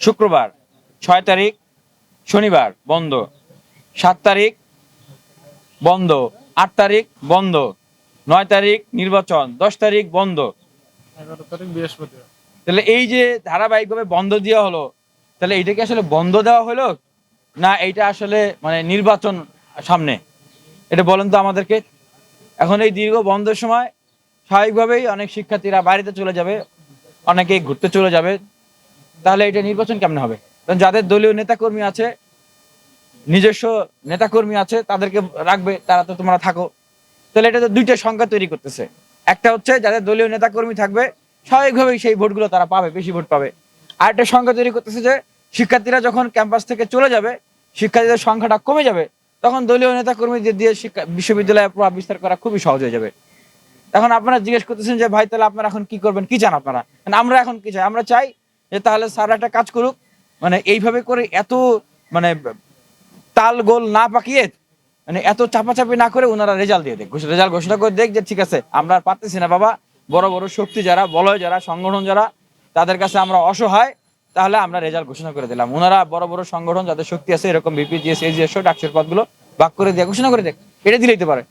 শুক্রবার, 6 তারিখ শনিবার বন্ধ, 7 তারিখ বন্ধ, 8 তারিখ বন্ধ, 9 তারিখ নির্বাচন, 10 তারিখ বন্ধ। 11 তারিখ বৃহস্পতিবার। তাহলে এই যে ধারাবাহিকভাবে বন্ধ দেওয়া হলো, তাহলে এইটা কি আসলে বন্ধ দেওয়া হলো, না এইটা আসলে মানে নির্বাচন সামনে? এটা বলেন তো আমাদেরকে। এখন এই দীর্ঘ বন্ধের সময় স্বাভাবিকভাবেই অনেক শিক্ষার্থীরা বাড়িতে চলে যাবে, অনেকেই ঘুরতে চলে যাবে। তাহলে এটা নির্বাচন কেমনে হবে? কারণ যাদের দলীয় নেতাকর্মী আছে, নিজস্ব নেতাকর্মী আছে, তাদেরকে রাখবে, তারা তো তোমরা থাকো। তাহলে এটা তো দুইটা সংখ্যা তৈরি করতেছে। একটা হচ্ছে যাদের দলীয় নেতাকর্মী থাকবে, স্বাভাবিকভাবেই সেই ভোটগুলো তারা পাবে, বেশি ভোট পাবে। আর একটা সংখ্যা তৈরি করতেছে যে শিক্ষার্থীরা যখন ক্যাম্পাস থেকে চলে যাবে, শিক্ষার্থীদের সংখ্যাটা কমে যাবে, তখন দলীয় নেতাকর্মীদের দিয়ে শিক্ষা বিশ্ববিদ্যালয়ে প্রভাব বিস্তার করা খুবই সহজ হয়ে যাবে। এখন আপনারা জিজ্ঞেস করতেছেন যে ভাই তাহলে আপনারা এখন কি করবেন, কি চান আপনারা? মানে আমরা এখন কি চাই? আমরা চাই যে তাহলে স্যার একটা কাজ করুক, মানে এইভাবে করে এত মানে তাল গোল না পাকিয়ে, মানে এত চাপাচাপি না করে ওনারা রেজাল্ট দিয়ে দেখ, রেজাল্ট ঘোষণা করে দেখ যে ঠিক আছে আমরা আর পারতেছি না বাবা, বড় বড় শক্তি যারা, বলয় যারা, সংগঠন যারা, তাদের কাছে আমরা অসহায়, তাহলে আমরা রেজাল্ট ঘোষণা করে দিলাম। ওনারা বড় বড় সংগঠন যাদের শক্তি আছে, এরকম বিপিজিএস, এজিএস, ডাকসুর পদগুলো ভাগ করে দিয়ে ঘোষণা করে দেখ, এটা দিলেই তো পারে।